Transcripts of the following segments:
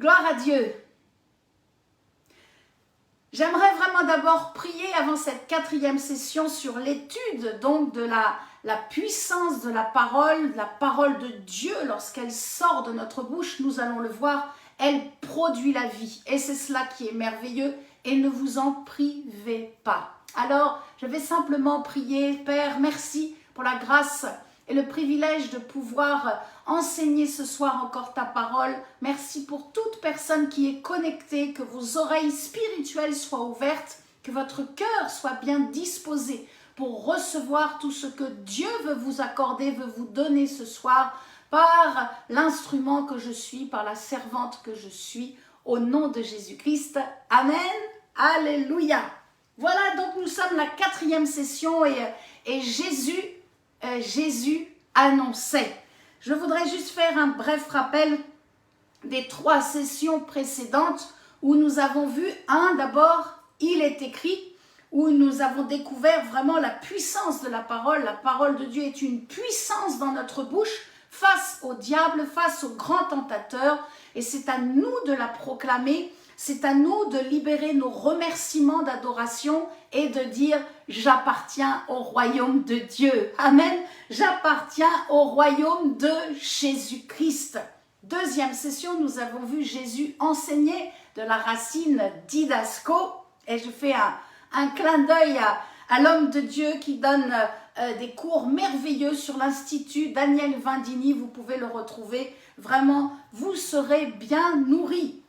Gloire à Dieu. J'aimerais vraiment d'abord prier avant cette 4e session sur l'étude donc de la puissance de la parole de Dieu lorsqu'elle sort de notre bouche, nous allons le voir, elle produit la vie et c'est cela qui est merveilleux et ne vous en privez pas. Alors, je vais simplement prier, Père, merci pour la grâce et le privilège de pouvoir enseigner ce soir encore ta parole. Merci pour toute personne qui est connectée, que vos oreilles spirituelles soient ouvertes, que votre cœur soit bien disposé pour recevoir tout ce que Dieu veut vous accorder, veut vous donner ce soir par l'instrument que je suis, par la servante que je suis, au nom de Jésus-Christ. Amen. Alléluia. Voilà, donc nous sommes la 4e session et Jésus annonçait. Je voudrais juste faire un bref rappel des 3 sessions précédentes où nous avons vu, d'abord, il est écrit, où nous avons découvert vraiment la puissance de la parole. La parole de Dieu est une puissance dans notre bouche face au diable, face au grand tentateur, et c'est à nous de la proclamer. C'est à nous de libérer nos remerciements d'adoration et de dire « J'appartiens au royaume de Dieu ». Amen. J'appartiens au royaume de Jésus-Christ. 2e session, nous avons vu Jésus enseigner de la racine didasco. Et je fais un clin d'œil à l'homme de Dieu qui donne des cours merveilleux sur l'Institut Daniel Vindini. Vous pouvez le retrouver. Vraiment, vous serez bien nourris.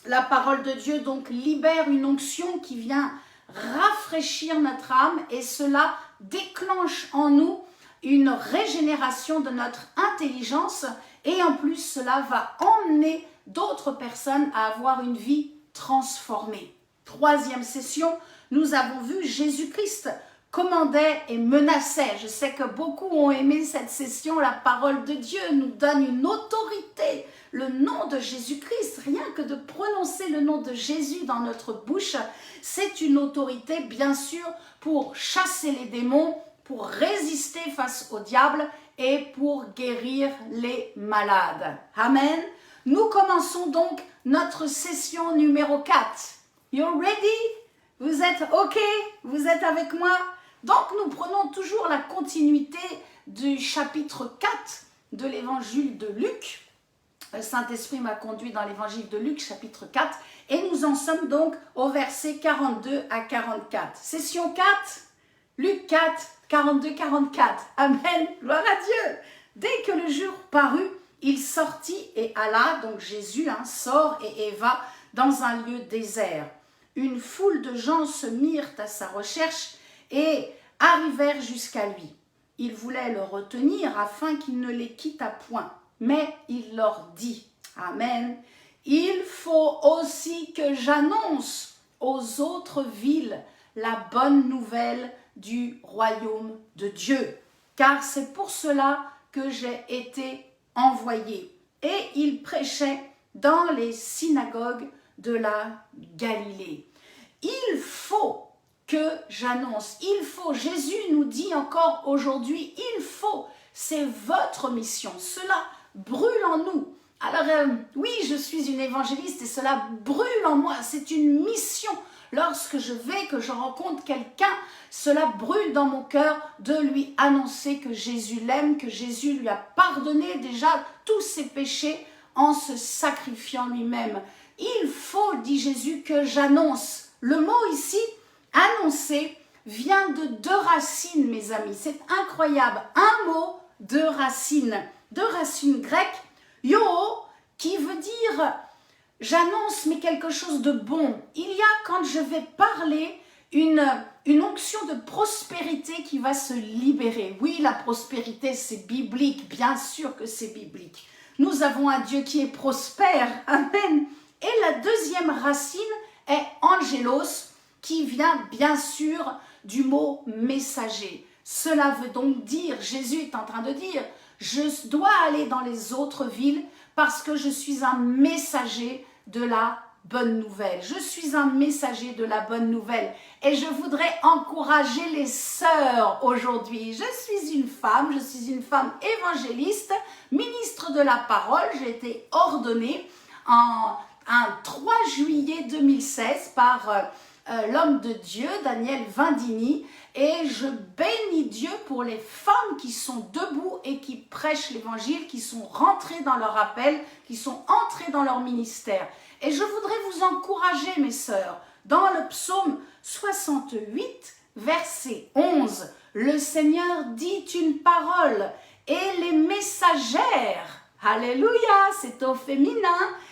La parole de Dieu donc libère une onction qui vient rafraîchir notre âme et cela déclenche en nous une régénération de notre intelligence et en plus cela va emmener d'autres personnes à avoir une vie transformée. 3e session, nous avons vu Jésus-Christ commandait et menaçait. Je sais que beaucoup ont aimé cette session. La parole de Dieu nous donne une autorité. Le nom de Jésus-Christ, rien que de prononcer le nom de Jésus dans notre bouche, c'est une autorité bien sûr pour chasser les démons, pour résister face au diable et pour guérir les malades. Amen. Nous commençons donc notre session numéro 4. You ready? Vous êtes OK? Vous êtes avec moi? Donc nous prenons toujours la continuité du chapitre 4 de l'évangile de Luc. Le Saint-Esprit m'a conduit dans l'évangile de Luc, chapitre 4, et nous en sommes donc au verset 42 à 44. Session 4, Luc 4, 42-44. Amen, gloire à Dieu. Dès que le jour parut, il sortit et alla, donc Jésus sort et va dans un lieu désert. Une foule de gens se mirent à sa recherche et arrivèrent jusqu'à lui. Il voulait le retenir afin qu'il ne les quittât point. Mais il leur dit, Amen, il faut aussi que j'annonce aux autres villes la bonne nouvelle du royaume de Dieu, car c'est pour cela que j'ai été envoyé. Et il prêchait dans les synagogues de la Galilée. Il faut que j'annonce, il faut, Jésus nous dit encore aujourd'hui, il faut, c'est votre mission, cela brûle en nous. Alors oui, je suis une évangéliste et cela brûle en moi, c'est une mission. Lorsque je vais, que je rencontre quelqu'un, cela brûle dans mon cœur de lui annoncer que Jésus l'aime, que Jésus lui a pardonné déjà tous ses péchés en se sacrifiant lui-même. Il faut, dit Jésus, que j'annonce. Le mot ici, annoncer, vient de 2 racines, mes amis. C'est incroyable. Un mot, 2 racines. 2 racines grecques, yo, qui veut dire j'annonce mais quelque chose de bon. Il y a, quand je vais parler, une onction de prospérité qui va se libérer. Oui, la prospérité, c'est biblique, bien sûr que c'est biblique. Nous avons un Dieu qui est prospère, amen. Et la 2e racine est angelos, qui vient bien sûr du mot messager. Cela veut donc dire, Jésus est en train de dire, je dois aller dans les autres villes parce que je suis un messager de la bonne nouvelle. Je suis un messager de la bonne nouvelle et je voudrais encourager les sœurs aujourd'hui. Je suis une femme évangéliste, ministre de la parole. J'ai été ordonnée en un 3 juillet 2016 par l'homme de Dieu, Daniel Vindini, et je bénis Dieu pour les femmes qui sont debout et qui prêchent l'évangile, qui sont rentrées dans leur appel, qui sont entrées dans leur ministère. Et je voudrais vous encourager, mes sœurs, dans le psaume 68, verset 11, le Seigneur dit une parole et les messagères, alléluia, c'est au féminin,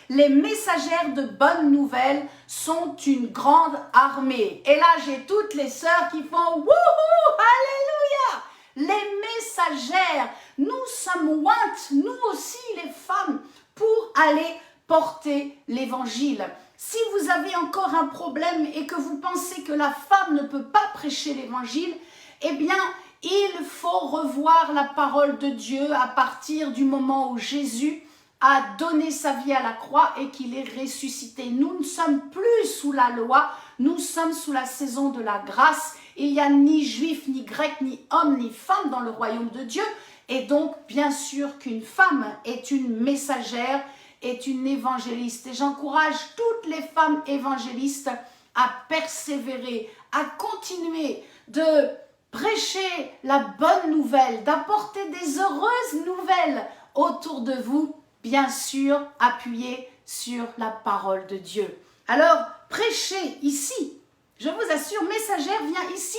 les messagères de bonnes nouvelles sont une grande armée. Et là, j'ai toutes les sœurs qui font wouhou, alléluia. Les messagères, nous sommes ointes, nous aussi les femmes, pour aller porter l'évangile. Si vous avez encore un problème et que vous pensez que la femme ne peut pas prêcher l'évangile, eh bien, il faut revoir la parole de Dieu à partir du moment où Jésus a donné sa vie à la croix et qu'il est ressuscité. Nous ne sommes plus sous la loi, nous sommes sous la saison de la grâce. Il n'y a ni juif, ni grec, ni homme, ni femme dans le royaume de Dieu. Et donc, bien sûr qu'une femme est une messagère, est une évangéliste. Et j'encourage toutes les femmes évangélistes à persévérer, à continuer de prêcher la bonne nouvelle, d'apporter des heureuses nouvelles autour de vous, bien sûr, appuyé sur la parole de Dieu. Alors, prêchez ici. Je vous assure, messagère vient ici.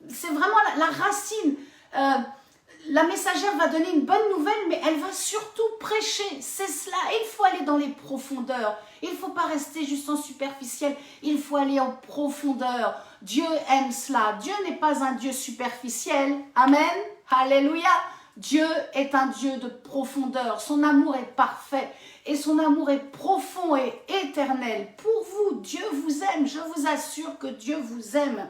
C'est vraiment la racine. La messagère va donner une bonne nouvelle, mais elle va surtout prêcher. C'est cela. Il faut aller dans les profondeurs. Il ne faut pas rester juste en superficiel. Il faut aller en profondeur. Dieu aime cela. Dieu n'est pas un Dieu superficiel. Amen. Alléluia. Dieu est un Dieu de profondeur. Son amour est parfait et son amour est profond et éternel. Pour vous, Dieu vous aime. Je vous assure que Dieu vous aime.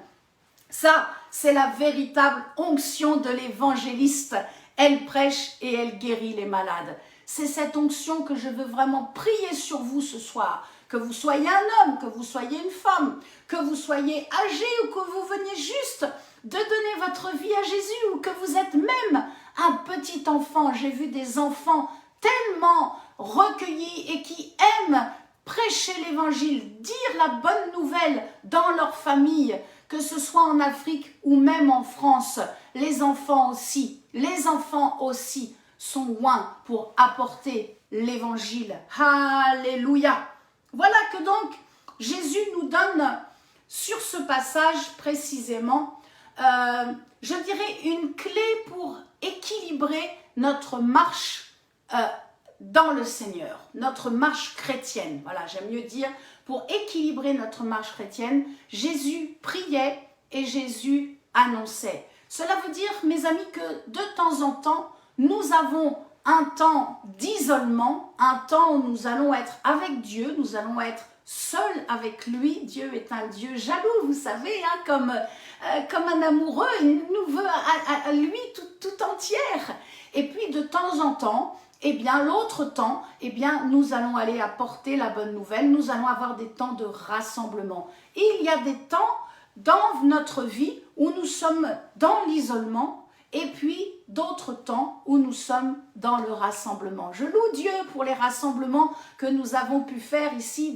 Ça, c'est la véritable onction de l'évangéliste. Elle prêche et elle guérit les malades. C'est cette onction que je veux vraiment prier sur vous ce soir. Que vous soyez un homme, que vous soyez une femme, que vous soyez âgé ou que vous veniez juste de donner votre vie à Jésus ou que vous êtes même un petit enfant. J'ai vu des enfants tellement recueillis et qui aiment prêcher l'évangile, dire la bonne nouvelle dans leur famille, que ce soit en Afrique ou même en France. Les enfants aussi sont loin pour apporter l'évangile. Alléluia. Voilà que donc Jésus nous donne sur ce passage précisément, je dirais une clé pour équilibrer notre marche dans le Seigneur, notre marche chrétienne. Voilà, j'aime mieux dire, pour équilibrer notre marche chrétienne, Jésus priait et Jésus annonçait. Cela veut dire, mes amis, que de temps en temps, nous avons un temps d'isolement, un temps où nous allons être avec Dieu, nous allons être seuls avec lui. Dieu est un Dieu jaloux, vous savez, hein, comme un amoureux, il nous veut à lui tout entière. Et puis de temps en temps, eh bien l'autre temps, eh bien nous allons aller apporter la bonne nouvelle, nous allons avoir des temps de rassemblement. Et il y a des temps dans notre vie où nous sommes dans l'isolement, et puis d'autres temps où nous sommes dans le rassemblement. Je loue Dieu pour les rassemblements que nous avons pu faire ici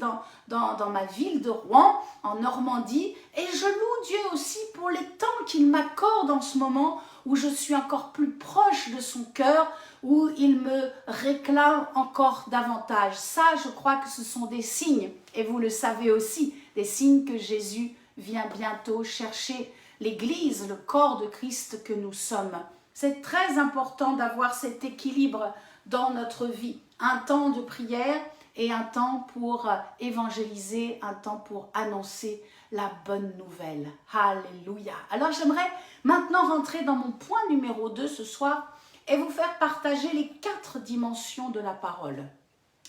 dans ma ville de Rouen, en Normandie. Et je loue Dieu aussi pour les temps qu'il m'accorde en ce moment où je suis encore plus proche de son cœur, où il me réclame encore davantage. Ça, je crois que ce sont des signes, et vous le savez aussi, des signes que Jésus vient bientôt chercher l'Église, le corps de Christ que nous sommes. C'est très important d'avoir cet équilibre dans notre vie. Un temps de prière et un temps pour évangéliser, un temps pour annoncer la bonne nouvelle. Alléluia. Alors j'aimerais maintenant rentrer dans mon point numéro 2 ce soir et vous faire partager les 4 dimensions de la parole.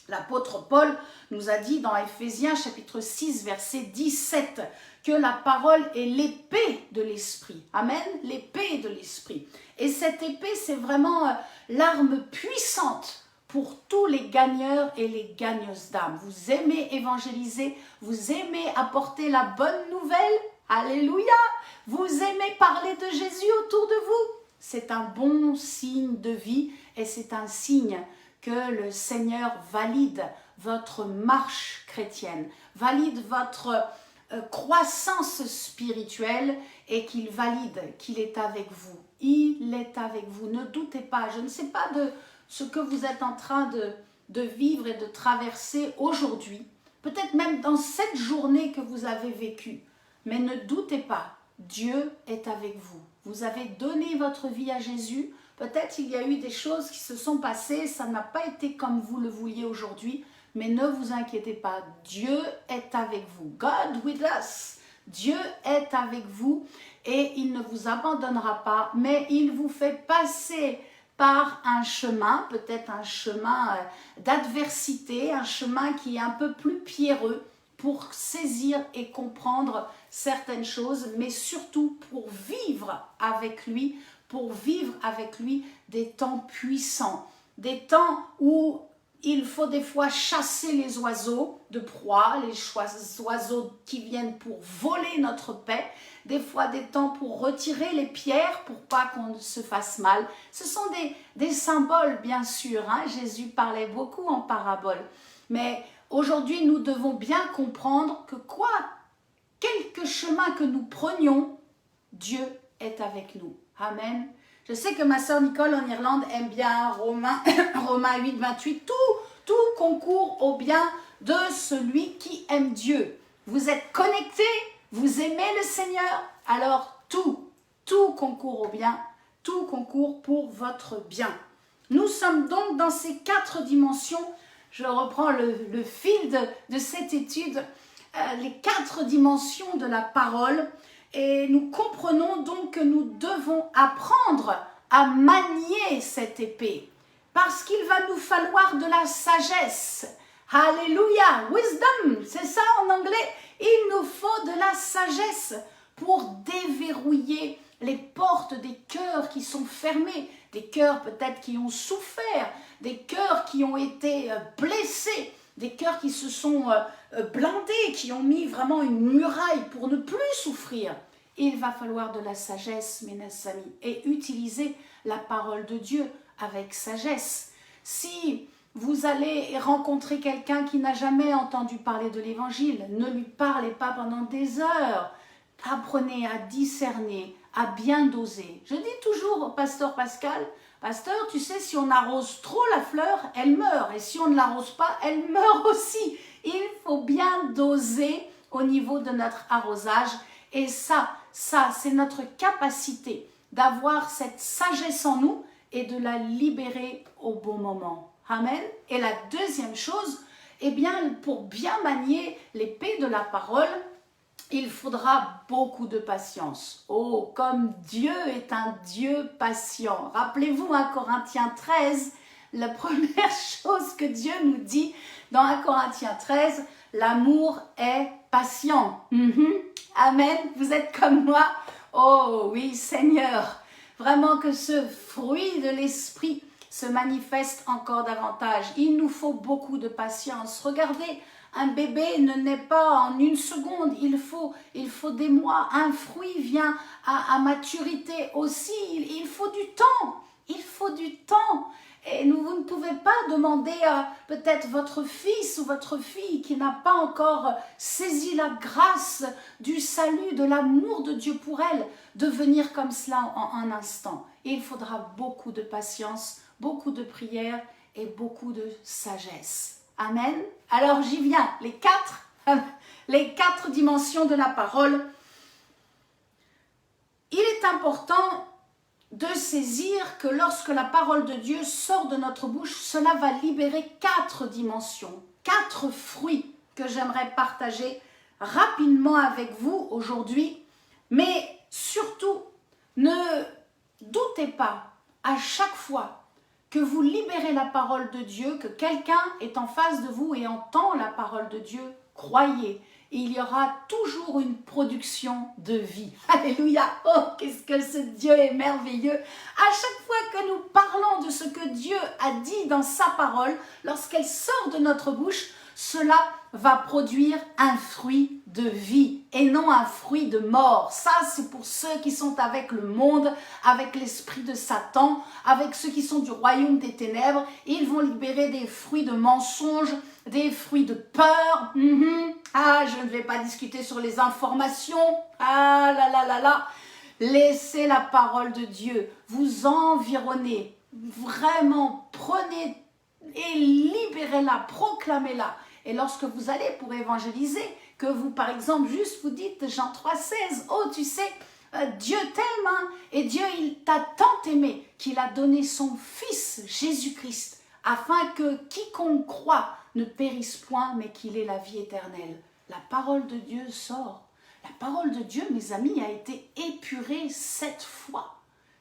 L'apôtre Paul nous a dit dans Éphésiens chapitre 6 verset 17 que la parole est l'épée de l'esprit. Amen, l'épée de l'esprit. Et cette épée, c'est vraiment l'arme puissante pour tous les gagneurs et les gagneuses d'âme. Vous aimez évangéliser, vous aimez apporter la bonne nouvelle. Alléluia. Vous aimez parler de Jésus autour de vous. C'est un bon signe de vie et c'est un signe que le Seigneur valide votre marche chrétienne, valide votre croissance spirituelle et qu'il valide qu'il est avec vous. Il est avec vous. Ne doutez pas. Je ne sais pas de ce que vous êtes en train de vivre et de traverser aujourd'hui. Peut-être même dans cette journée que vous avez vécue. Mais ne doutez pas. Dieu est avec vous. Vous avez donné votre vie à Jésus. Peut-être il y a eu des choses qui se sont passées. Ça n'a pas été comme vous le vouliez aujourd'hui. Mais ne vous inquiétez pas, Dieu est avec vous. God with us. Dieu est avec vous et il ne vous abandonnera pas, mais il vous fait passer par un chemin, peut-être un chemin d'adversité, un chemin qui est un peu plus pierreux pour saisir et comprendre certaines choses, mais surtout pour vivre avec lui des temps puissants, des temps où il faut des fois chasser les oiseaux de proie, les oiseaux qui viennent pour voler notre paix, des fois des temps pour retirer les pierres pour pas qu'on se fasse mal. Ce sont des symboles bien sûr, hein? Jésus parlait beaucoup en paraboles, mais aujourd'hui nous devons bien comprendre que quelque chemin que nous prenions, Dieu est avec nous. Amen. Je sais que ma sœur Nicole en Irlande aime bien Romains 8, 28. Tout concourt au bien de celui qui aime Dieu. Vous êtes connectés, vous aimez le Seigneur, alors tout concourt au bien, tout concourt pour votre bien. Nous sommes donc dans ces 4 dimensions. Je reprends le fil de cette étude, les 4 dimensions de la parole. Et nous comprenons donc que nous devons apprendre à manier cette épée. Parce qu'il va nous falloir de la sagesse. Alléluia, wisdom, c'est ça en anglais. Il nous faut de la sagesse pour déverrouiller les portes des cœurs qui sont fermés, des cœurs peut-être qui ont souffert, des cœurs qui ont été blessés, des cœurs qui se sont blindés, qui ont mis vraiment une muraille pour ne plus souffrir. Il va falloir de la sagesse, mes amis, et utiliser la parole de Dieu avec sagesse. Si vous allez rencontrer quelqu'un qui n'a jamais entendu parler de l'évangile, ne lui parlez pas pendant des heures. Apprenez à discerner, à bien doser. Je dis toujours au pasteur Pascal, pasteur, tu sais, si on arrose trop la fleur, elle meurt. Et si on ne l'arrose pas, elle meurt aussi. Il faut bien doser au niveau de notre arrosage. Et ça, c'est notre capacité d'avoir cette sagesse en nous et de la libérer au bon moment. Amen. Et la deuxième chose, eh bien, pour bien manier l'épée de la parole, il faudra beaucoup de patience. Oh, comme Dieu est un Dieu patient. Rappelez-vous 1 Corinthiens 13, la première chose que Dieu nous dit dans 1 Corinthiens 13, l'amour est patient. Amen. Vous êtes comme moi. Oh oui, Seigneur. Vraiment que ce fruit de l'esprit se manifeste encore davantage. Il nous faut beaucoup de patience. Regardez, un bébé ne naît pas en une seconde, il faut des mois. Un fruit vient à maturité aussi, il faut du temps. Il faut du temps. Et vous ne pouvez pas demander à peut-être votre fils ou votre fille qui n'a pas encore saisi la grâce du salut, de l'amour de Dieu pour elle, de venir comme cela en un instant. Et il faudra beaucoup de patience, beaucoup de prière et beaucoup de sagesse. Amen. Alors j'y viens, les quatre dimensions de la parole. Il est important de saisir que lorsque la parole de Dieu sort de notre bouche, cela va libérer 4 dimensions, 4 fruits que j'aimerais partager rapidement avec vous aujourd'hui. Mais surtout, ne doutez pas à chaque fois que vous libérez la parole de Dieu, que quelqu'un est en face de vous et entend la parole de Dieu, croyez, il y aura toujours une production de vie. Alléluia! Oh, qu'est-ce que ce Dieu est merveilleux! À chaque fois que nous parlons de ce que Dieu a dit dans sa parole, lorsqu'elle sort de notre bouche, cela va produire un fruit de vie et non un fruit de mort. Ça, c'est pour ceux qui sont avec le monde, avec l'esprit de Satan, avec ceux qui sont du royaume des ténèbres. Ils vont libérer des fruits de mensonges, des fruits de peur. Ah, je ne vais pas discuter sur les informations. Ah là là là là. Laissez la parole de Dieu vous environner. Vraiment, prenez et libérez-la, proclamez-la. Et lorsque vous allez pour évangéliser, que vous, par exemple, juste vous dites Jean 3,16, oh, tu sais, Dieu t'aime, hein, et Dieu, il t'a tant aimé qu'il a donné son Fils, Jésus-Christ, afin que quiconque croit ne périsse point, mais qu'il ait la vie éternelle. La parole de Dieu sort. La parole de Dieu, mes amis, a été épurée 7 fois.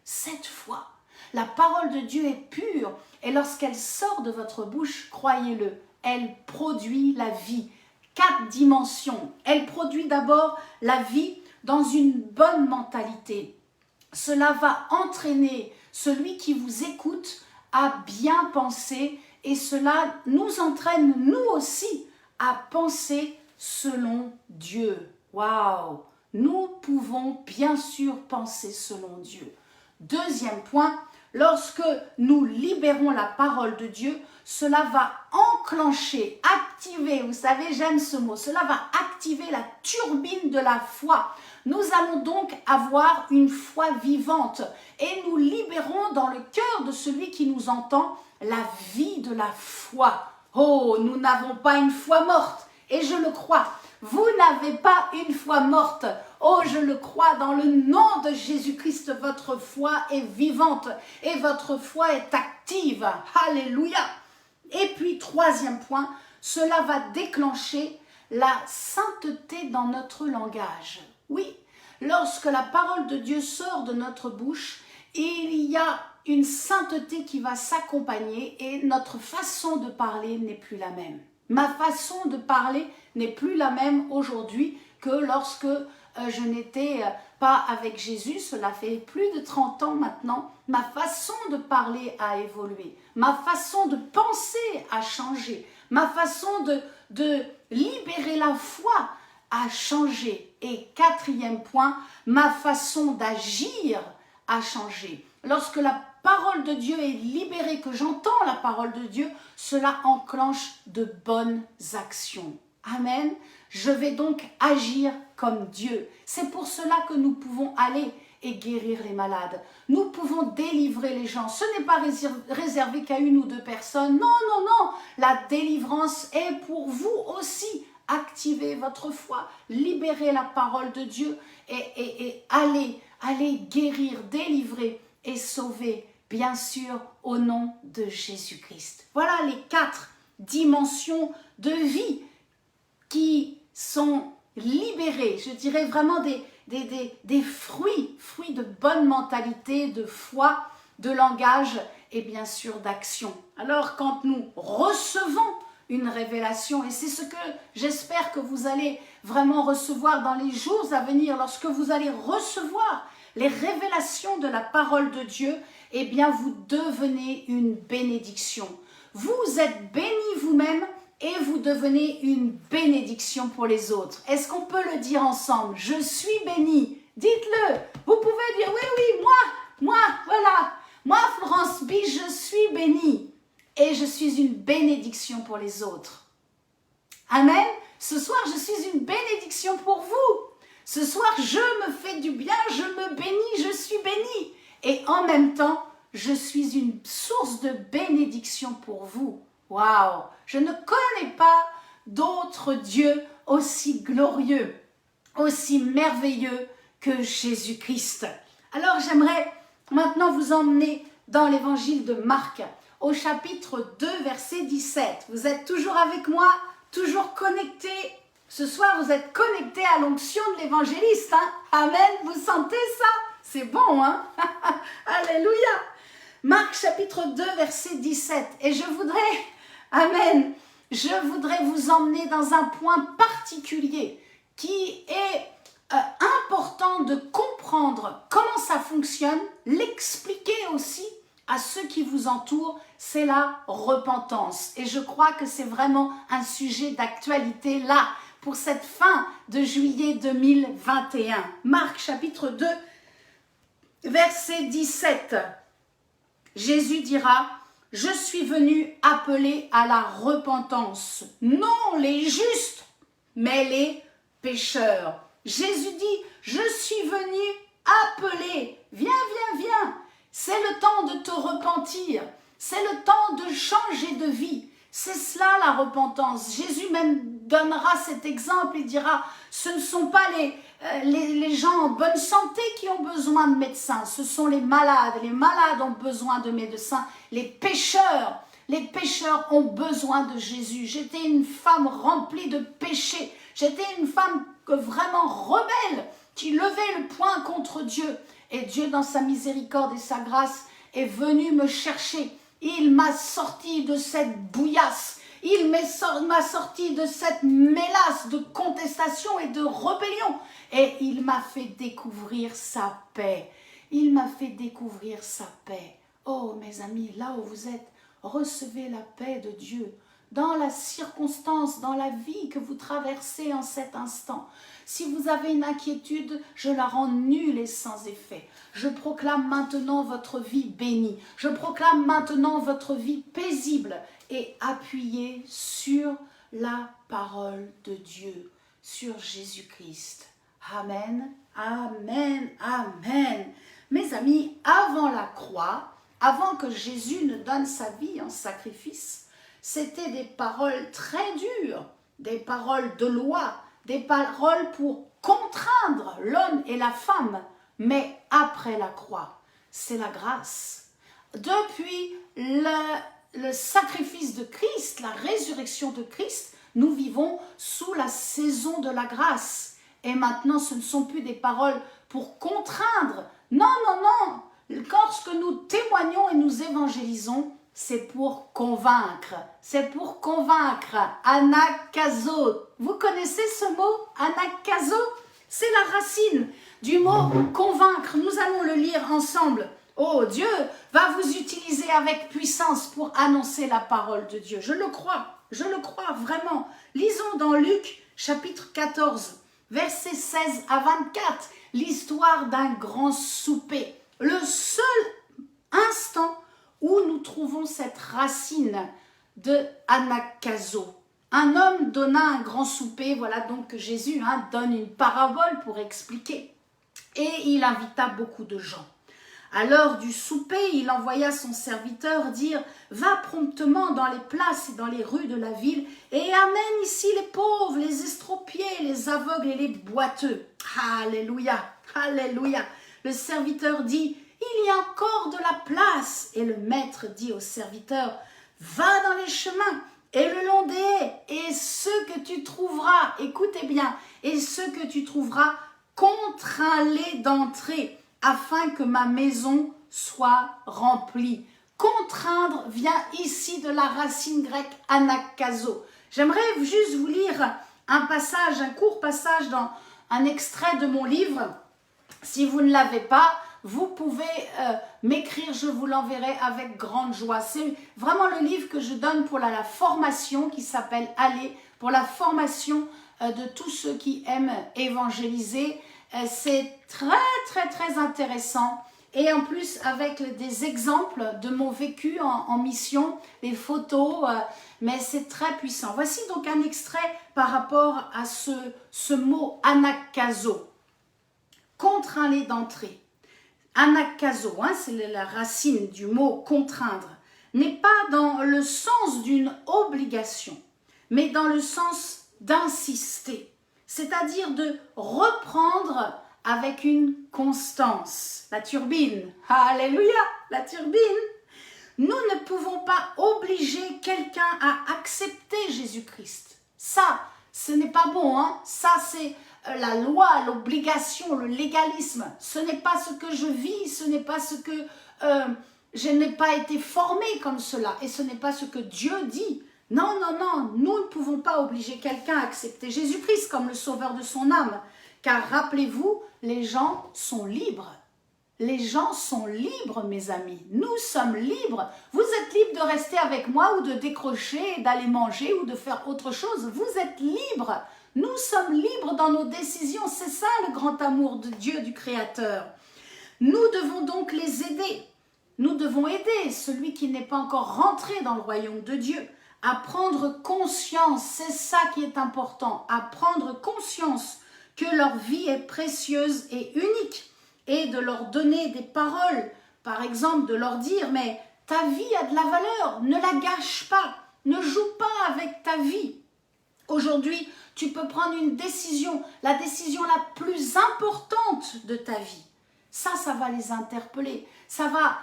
7 fois. La parole de Dieu est pure, et lorsqu'elle sort de votre bouche, croyez-le, elle produit la vie. 4 dimensions. Elle produit d'abord la vie dans une bonne mentalité. Cela va entraîner celui qui vous écoute à bien penser, et cela nous entraîne, nous aussi, à penser selon Dieu. Waouh! Nous pouvons bien sûr penser selon Dieu. Deuxième point, lorsque nous libérons la parole de Dieu, cela va enclencher, activer, vous savez, j'aime ce mot, cela va activer la turbine de la foi. Nous allons donc avoir une foi vivante et nous libérons dans le cœur de celui qui nous entend la vie de la foi. Oh, nous n'avons pas une foi morte, et je le crois. Vous n'avez pas une foi morte. Oh, je le crois, dans le nom de Jésus-Christ, votre foi est vivante et votre foi est active. Alléluia. Et puis, troisième point, cela va déclencher la sainteté dans notre langage. Oui, lorsque la parole de Dieu sort de notre bouche, il y a une sainteté qui va s'accompagner et notre façon de parler n'est plus la même. Ma façon de parler n'est plus la même aujourd'hui que lorsque je n'étais pas avec Jésus. Cela fait plus de 30 ans maintenant. Ma façon de parler a évolué. Ma façon de penser a changé. Ma façon de libérer la foi a changé. Et quatrième point, ma façon d'agir a changé. Lorsque la parole de Dieu est libérée, que j'entends la parole de Dieu, cela enclenche de bonnes actions. Amen. Je vais donc agir comme Dieu. C'est pour cela que nous pouvons aller et guérir les malades. Nous pouvons délivrer les gens. Ce n'est pas réservé qu'à 1 ou 2 personnes. Non, non, non. La délivrance est pour vous aussi. Activez votre foi, libérez la parole de Dieu et allez guérir, délivrer et sauver, bien sûr, au nom de Jésus-Christ. Voilà les 4 dimensions de vie qui sont libérées, je dirais vraiment des fruits de bonne mentalité, de foi, de langage et bien sûr d'action. Alors quand nous recevons une révélation, et c'est ce que j'espère que vous allez vraiment recevoir dans les jours à venir, lorsque vous allez recevoir les révélations de la parole de Dieu, eh bien vous devenez une bénédiction. Vous êtes bénis vous-même et vous devenez une bénédiction pour les autres. Est-ce qu'on peut le dire ensemble? Je suis béni. Dites-le. Vous pouvez dire oui, moi, voilà. Moi, Florence B, je suis bénie. Et je suis une bénédiction pour les autres. Amen. Ce soir, je suis une bénédiction pour vous. Ce soir, je me fais du bien, je me bénis, je suis bénie. Et en même temps, je suis une source de bénédiction pour vous. Waouh! Je ne connais pas d'autre Dieu aussi glorieux, aussi merveilleux que Jésus-Christ. Alors, j'aimerais maintenant vous emmener dans l'évangile de Marc, au chapitre 2, verset 17. Vous êtes toujours avec moi, toujours connectés. Ce soir, vous êtes connectés à l'onction de l'évangéliste. Hein? Amen. Vous sentez ça? C'est bon, hein? Alléluia. Marc, chapitre 2, verset 17. Et je voudrais vous emmener dans un point particulier qui est important de comprendre comment ça fonctionne, l'expliquer aussi à ceux qui vous entourent, c'est la repentance. Et je crois que c'est vraiment un sujet d'actualité là, pour cette fin de juillet 2021. Marc chapitre 2, verset 17. Jésus dira, Je suis venu appeler à la repentance, non les justes, mais les pécheurs. Jésus dit, je suis venu appeler, viens, viens, viens. C'est le temps de te repentir, c'est le temps de changer de vie. C'est cela la repentance. Jésus même donnera cet exemple et dira, ce ne sont pas les gens en bonne santé qui ont besoin de médecins, ce sont les malades. Les malades ont besoin de médecins. Les pécheurs ont besoin de Jésus. J'étais une femme remplie de péchés. J'étais une femme vraiment rebelle qui levait le poing contre Dieu. Et Dieu, dans sa miséricorde et sa grâce, est venu me chercher. Il m'a sorti de cette bouillasse. Il m'a sorti de cette mélasse de contestation et de rébellion. Et il m'a fait découvrir sa paix. Il m'a fait découvrir sa paix. Oh, mes amis, là où vous êtes, recevez la paix de Dieu. Dans la circonstance, dans la vie que vous traversez en cet instant. Si vous avez une inquiétude, je la rends nulle et sans effet. Je proclame maintenant votre vie bénie. Je proclame maintenant votre vie paisible et appuyée sur la parole de Dieu, sur Jésus-Christ. Amen, amen, amen. Mes amis, avant la croix, avant que Jésus ne donne sa vie en sacrifice, c'était des paroles très dures, des paroles de loi, des paroles pour contraindre l'homme et la femme. Mais après la croix, c'est la grâce. Depuis le sacrifice de Christ, la résurrection de Christ, nous vivons sous la saison de la grâce. Et maintenant, ce ne sont plus des paroles pour contraindre. Non, non, non. Lorsque nous témoignons et nous évangélisons, c'est pour convaincre. C'est pour convaincre. Anakazo. Vous connaissez ce mot, anakazo? C'est la racine du mot convaincre. Nous allons le lire ensemble. Oh, Dieu va vous utiliser avec puissance pour annoncer la parole de Dieu. Je le crois vraiment. Lisons dans Luc chapitre 14, versets 16 à 24, l'histoire d'un grand souper. Le seul instant où nous trouvons cette racine de anakazo. Un homme donna un grand souper, voilà donc que Jésus donne une parabole pour expliquer. Et il invita beaucoup de gens. À l'heure du souper, il envoya son serviteur dire « Va promptement dans les places et dans les rues de la ville et amène ici les pauvres, les estropiés, les aveugles et les boiteux. » Alléluia, alléluia. Le serviteur dit « Il y a encore de la place. » Et le maître dit au serviteur « Va dans les chemins et le long des haies, et ceux que tu trouveras, écoutez bien, et ceux que tu trouveras, contrains-les d'entrer, afin que ma maison soit remplie. » Contraindre vient ici de la racine grecque anakazo. J'aimerais juste vous lire un passage, un court passage dans un extrait de mon livre. Si vous ne l'avez pas, vous pouvez m'écrire, je vous l'enverrai avec grande joie. C'est vraiment le livre que je donne pour la formation qui s'appelle « Aller », pour la formation de tous ceux qui aiment évangéliser. C'est très intéressant. Et en plus, avec des exemples de mon vécu en mission, les photos, mais c'est très puissant. Voici donc un extrait par rapport à ce mot « anakazo ». Contrains-les d'entrer. Anakazo, c'est la racine du mot contraindre, n'est pas dans le sens d'une obligation, mais dans le sens d'insister, c'est-à-dire de reprendre avec une constance. La turbine, alléluia, la turbine. Nous ne pouvons pas obliger quelqu'un à accepter Jésus-Christ. Ça, ce n'est pas bon, ça c'est la loi, l'obligation, le légalisme. Ce n'est pas ce que je vis, ce n'est pas ce que je n'ai pas été formée comme cela, et ce n'est pas ce que Dieu dit. Non, nous ne pouvons pas obliger quelqu'un à accepter Jésus-Christ comme le sauveur de son âme, car rappelez-vous, les gens sont libres. Les gens sont libres, mes amis. Nous sommes libres. Vous êtes libres de rester avec moi ou de décrocher, d'aller manger ou de faire autre chose. Vous êtes libres. Nous sommes libres dans nos décisions. C'est ça le grand amour de Dieu, du Créateur. Nous devons donc les aider. nous devons aider celui qui n'est pas encore rentré dans le royaume de Dieu à prendre conscience, c'est ça qui est important, à prendre conscience que leur vie est précieuse et unique et de leur donner des paroles, par exemple de leur dire mais ta vie a de la valeur, ne la gâche pas, ne joue pas avec ta vie. Aujourd'hui, tu peux prendre une décision, la décision la plus importante de ta vie. Ça va les interpeller, ça va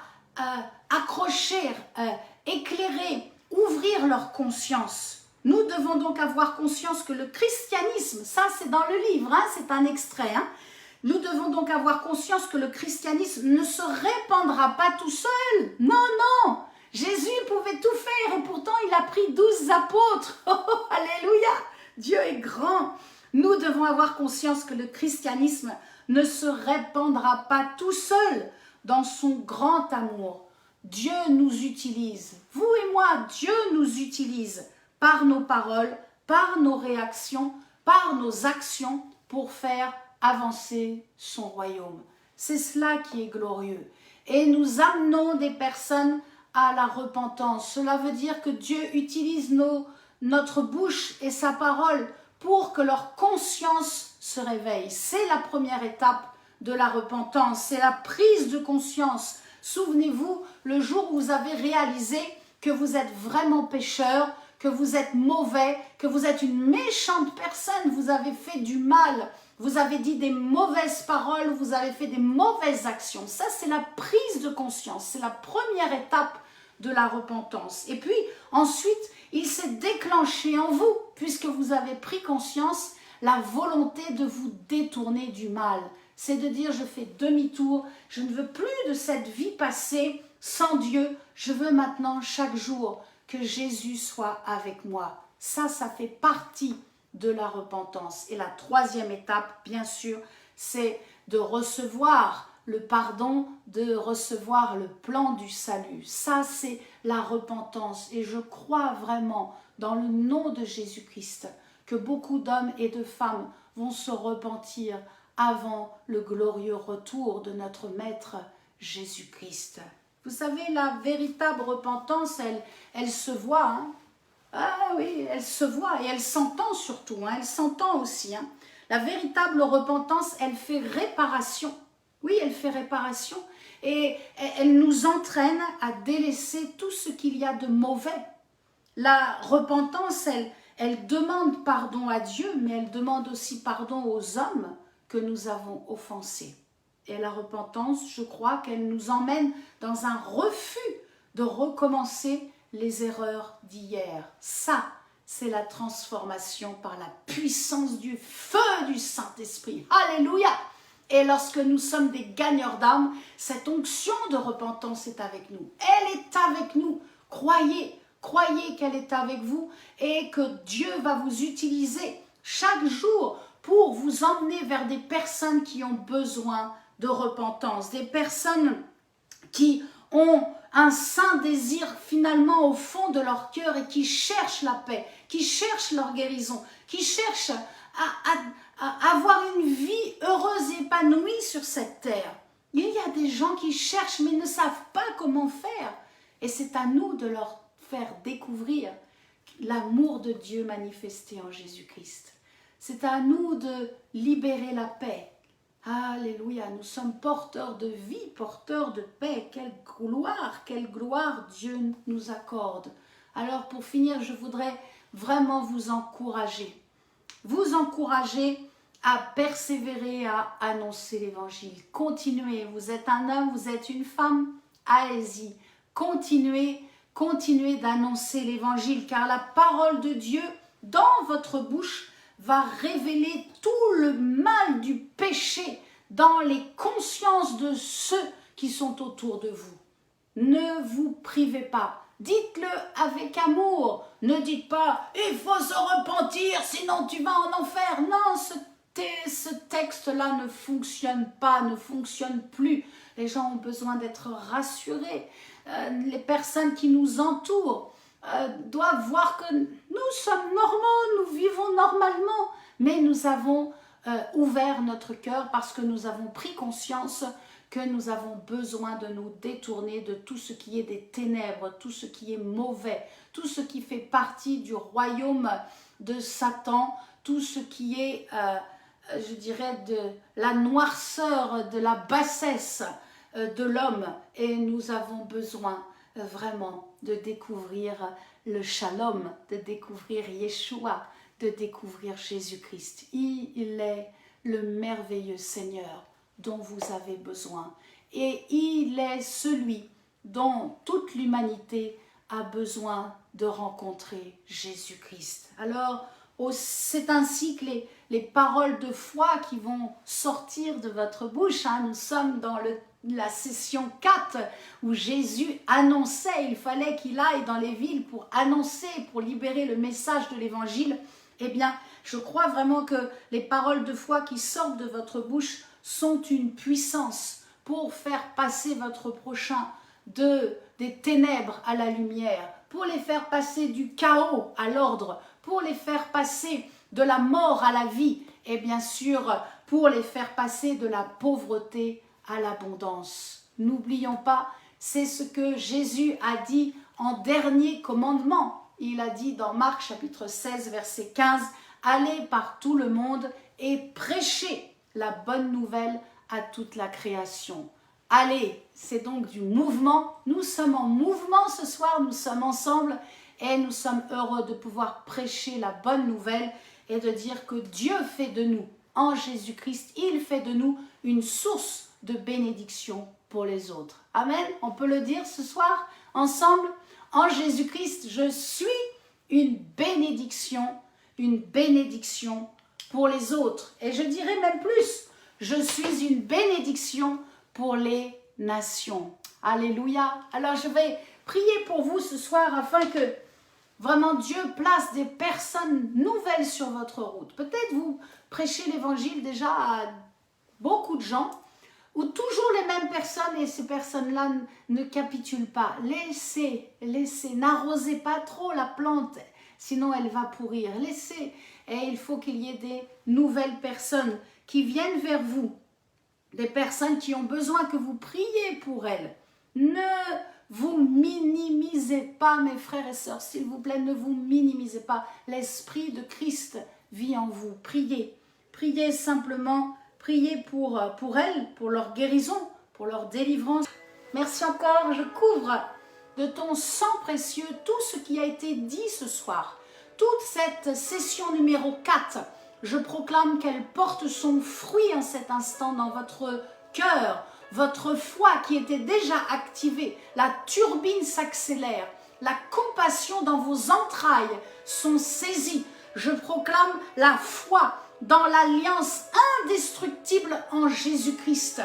accrocher, éclairer, ouvrir leur conscience. Nous devons donc avoir conscience que le christianisme, ça c'est dans le livre, c'est un extrait, nous devons donc avoir conscience que le christianisme ne se répandra pas tout seul. Non, non, Jésus pouvait tout faire et pourtant il a pris 12 apôtres. Oh, alléluia, Dieu est grand. Nous devons avoir conscience que le christianisme ne se répandra pas tout seul dans son grand amour. Dieu nous utilise, vous et moi, Dieu nous utilise par nos paroles, par nos réactions, par nos actions pour faire avancer son royaume. C'est cela qui est glorieux. Et nous amenons des personnes à la repentance. Cela veut dire que Dieu utilise notre bouche et sa parole pour que leur conscience se réveille. C'est la première étape de la repentance, c'est la prise de conscience. Souvenez-vous, le jour où vous avez réalisé que vous êtes vraiment pécheur, que vous êtes mauvais, que vous êtes une méchante personne, vous avez fait du mal, vous avez dit des mauvaises paroles, vous avez fait des mauvaises actions. Ça, c'est la prise de conscience, c'est la première étape de la repentance. Et puis, ensuite, il s'est déclenché en vous, puisque vous avez pris conscience, la volonté de vous détourner du mal. C'est de dire, je fais demi-tour, je ne veux plus de cette vie passée sans Dieu, je veux maintenant chaque jour que Jésus soit avec moi. Ça fait partie de la repentance. Et la troisième étape, bien sûr, c'est de recevoir le pardon, de recevoir le plan du salut. Ça, c'est la repentance. Et je crois vraiment, dans le nom de Jésus-Christ, que beaucoup d'hommes et de femmes vont se repentir avant le glorieux retour de notre Maître Jésus-Christ. Vous savez, la véritable repentance, elle se voit. Ah oui, elle se voit et elle s'entend surtout. Elle s'entend aussi. La véritable repentance, elle fait réparation. Oui, elle fait réparation et elle nous entraîne à délaisser tout ce qu'il y a de mauvais. La repentance, elle demande pardon à Dieu, mais elle demande aussi pardon aux hommes que nous avons offensés. Et la repentance, je crois qu'elle nous emmène dans un refus de recommencer les erreurs d'hier. Ça, c'est la transformation par la puissance du feu du Saint-Esprit. Alléluia! Et lorsque nous sommes des gagneurs d'âme, cette onction de repentance est avec nous. Elle est avec nous. Croyez qu'elle est avec vous et que Dieu va vous utiliser chaque jour pour vous emmener vers des personnes qui ont besoin de repentance, des personnes qui ont un saint désir finalement au fond de leur cœur et qui cherchent la paix, qui cherchent leur guérison, qui cherchent à avoir une vie heureuse et épanouie sur cette terre. Il y a des gens qui cherchent mais ne savent pas comment faire. Et c'est à nous de leur faire découvrir l'amour de Dieu manifesté en Jésus-Christ. C'est à nous de libérer la paix. Alléluia, nous sommes porteurs de vie, porteurs de paix. Quelle gloire Dieu nous accorde. Alors pour finir, je voudrais vraiment vous encourager à persévérer, à annoncer l'évangile. Continuez, vous êtes un homme, vous êtes une femme, allez-y, continuez d'annoncer l'évangile, car la parole de Dieu dans votre bouche va révéler tout le mal du péché dans les consciences de ceux qui sont autour de vous. Ne vous privez pas. Dites-le avec amour. Ne dites pas « il faut se repentir, sinon tu vas en enfer ». Non, ce texte-là ne fonctionne pas, ne fonctionne plus. Les gens ont besoin d'être rassurés. Les personnes qui nous entourent doivent voir que nous sommes normaux, nous vivons normalement, mais nous avons ouvert notre cœur parce que nous avons pris conscience que nous avons besoin de nous détourner de tout ce qui est des ténèbres, tout ce qui est mauvais, tout ce qui fait partie du royaume de Satan, tout ce qui est, je dirais, de la noirceur, de la bassesse de l'homme. Et nous avons besoin vraiment de découvrir le shalom, de découvrir Yeshua, de découvrir Jésus-Christ. Il est le merveilleux Seigneur dont vous avez besoin. Et il est celui dont toute l'humanité a besoin de rencontrer Jésus-Christ. Alors, c'est ainsi que les paroles de foi qui vont sortir de votre bouche, nous sommes dans la session 4 où Jésus annonçait, il fallait qu'il aille dans les villes pour annoncer, pour libérer le message de l'évangile. Eh bien, je crois vraiment que les paroles de foi qui sortent de votre bouche sont une puissance pour faire passer votre prochain des ténèbres à la lumière, pour les faire passer du chaos à l'ordre, pour les faire passer de la mort à la vie et bien sûr pour les faire passer de la pauvreté à l'abondance. N'oublions pas, c'est ce que Jésus a dit en dernier commandement. Il a dit dans Marc chapitre 16 verset 15, « Allez par tout le monde et prêchez la bonne nouvelle à toute la création. » Allez, c'est donc du mouvement. Nous sommes en mouvement ce soir, nous sommes ensemble et nous sommes heureux de pouvoir prêcher la bonne nouvelle et de dire que Dieu fait de nous, en Jésus-Christ, il fait de nous une source de bénédiction pour les autres. Amen. On peut le dire ce soir ensemble. En Jésus-Christ, je suis une bénédiction pour les autres. Et je dirais même plus, je suis une bénédiction pour les nations. Alléluia. Alors je vais prier pour vous ce soir afin que vraiment Dieu place des personnes nouvelles sur votre route. Peut-être vous prêchez l'évangile déjà à beaucoup de gens, ou toujours les mêmes personnes et ces personnes-là ne capitulent pas. Laissez, n'arrosez pas trop la plante, sinon elle va pourrir. Laissez, et il faut qu'il y ait des nouvelles personnes qui viennent vers vous, des personnes qui ont besoin que vous priez pour elles. Ne vous minimisez pas, mes frères et sœurs, s'il vous plaît, ne vous minimisez pas. L'Esprit de Christ vit en vous. Priez, priez simplement. Priez pour elles, pour leur guérison, pour leur délivrance. Merci encore, je couvre de ton sang précieux tout ce qui a été dit ce soir. Toute cette session numéro 4, je proclame qu'elle porte son fruit en cet instant dans votre cœur. Votre foi qui était déjà activée, la turbine s'accélère. La compassion dans vos entrailles sont saisies. Je proclame la foi dans l'alliance indestructible en Jésus-Christ.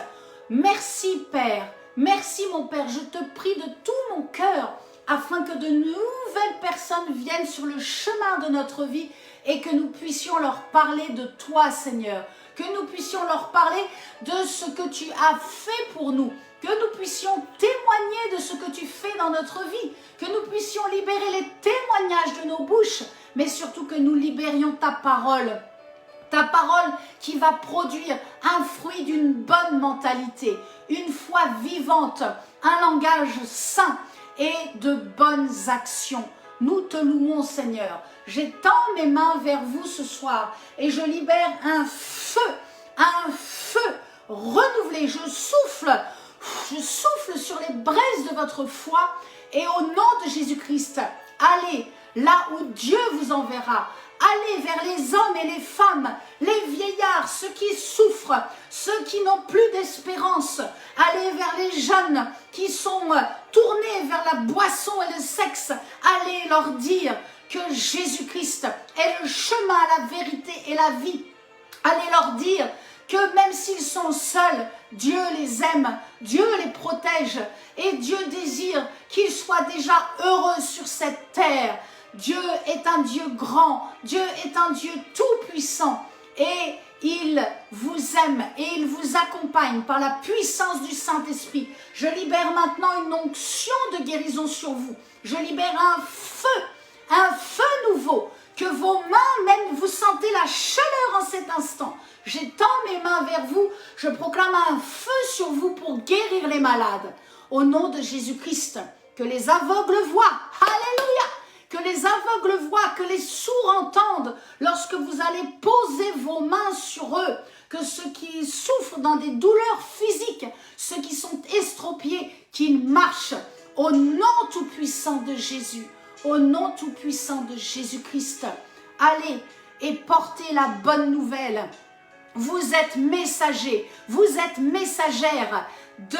Merci Père, merci mon Père, je te prie de tout mon cœur afin que de nouvelles personnes viennent sur le chemin de notre vie et que nous puissions leur parler de toi Seigneur, que nous puissions leur parler de ce que tu as fait pour nous, que nous puissions témoigner de ce que tu fais dans notre vie, que nous puissions libérer les témoignages de nos bouches, mais surtout que nous libérions ta parole qui va produire un fruit d'une bonne mentalité, une foi vivante, un langage sain et de bonnes actions. Nous te louons Seigneur. J'étends mes mains vers vous ce soir et je libère un feu renouvelé. Je souffle sur les braises de votre foi et au nom de Jésus-Christ, allez là où Dieu vous enverra. Allez vers les hommes et les femmes, les vieillards, ceux qui souffrent, ceux qui n'ont plus d'espérance. Allez vers les jeunes qui sont tournés vers la boisson et le sexe. Allez leur dire que Jésus-Christ est le chemin, la vérité et la vie. Allez leur dire que même s'ils sont seuls, Dieu les aime, Dieu les protège et Dieu désire qu'ils soient déjà heureux sur cette terre. Dieu est un Dieu grand, Dieu est un Dieu tout-puissant et il vous aime et il vous accompagne par la puissance du Saint-Esprit. Je libère maintenant une onction de guérison sur vous. Je libère un feu nouveau que vos mains, même vous sentez la chaleur en cet instant. J'étends mes mains vers vous, je proclame un feu sur vous pour guérir les malades. Au nom de Jésus-Christ, que les aveugles voient, alléluia, que les aveugles voient, que les sourds entendent lorsque vous allez poser vos mains sur eux, que ceux qui souffrent dans des douleurs physiques, ceux qui sont estropiés, qu'ils marchent au nom tout-puissant de Jésus, au nom tout-puissant de Jésus-Christ. Allez et portez la bonne nouvelle. Vous êtes messagers, vous êtes messagères de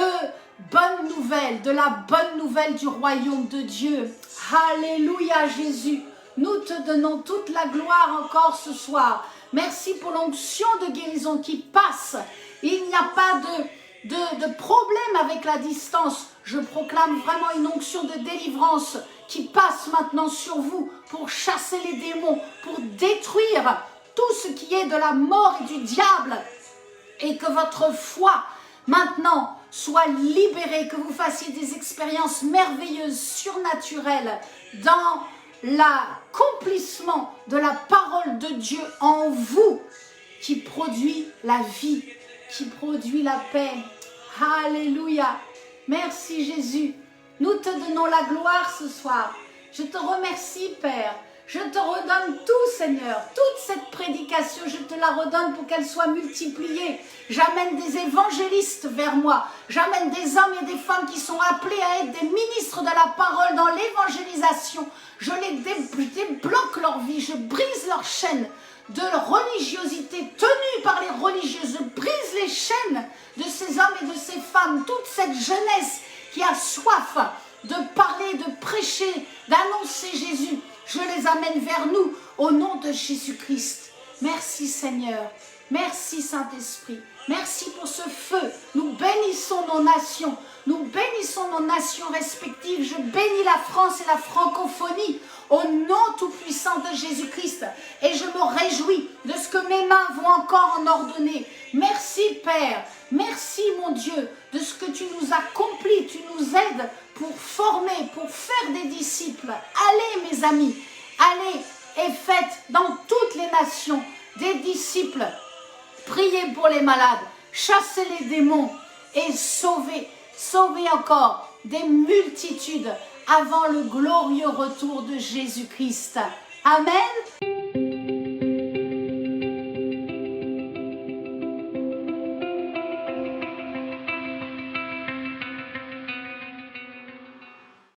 bonne nouvelle, de la bonne nouvelle du royaume de Dieu. Alléluia Jésus, nous te donnons toute la gloire encore ce soir. Merci pour l'onction de guérison qui passe. Il n'y a pas de problème avec la distance. Je proclame vraiment une onction de délivrance qui passe maintenant sur vous pour chasser les démons, pour détruire tout ce qui est de la mort et du diable. Et que votre foi maintenant soit libérée, que vous fassiez des expériences merveilleuses, surnaturelles dans l'accomplissement de la parole de Dieu en vous qui produit la vie, qui produit la paix. Alléluia. Merci Jésus. Nous te donnons la gloire ce soir. Je te remercie Père. Je te redonne tout Seigneur. Toute cette prédication, je te la redonne pour qu'elle soit multipliée. J'amène des évangélistes vers moi. J'amène des hommes et des femmes qui sont appelés à être des ministres de la parole dans l'évangélisation. Je débloque leur vie. Je brise leurs chaînes de religiosité tenue par les religieux. Je brise les chaînes de ces hommes et de ces femmes. Toute cette jeunesse qui a soif de parler, de prêcher, d'annoncer Jésus. Je les amène vers nous au nom de Jésus-Christ. Merci Seigneur. Merci Saint-Esprit. Merci pour ce feu. Nous bénissons nos nations. Nous bénissons nos nations respectives. Je bénis la France et la francophonie au nom tout-puissant de Jésus-Christ. Et je me réjouis de ce que mes mains vont encore en ordonner. Merci Père. Merci mon Dieu de ce que tu nous accomplis. Tu nous aides pour former, pour faire des disciples. Allez mes amis, allez et faites dans toutes les nations des disciples. Priez pour les malades, chassez les démons et sauvez encore des multitudes avant le glorieux retour de Jésus-Christ. Amen.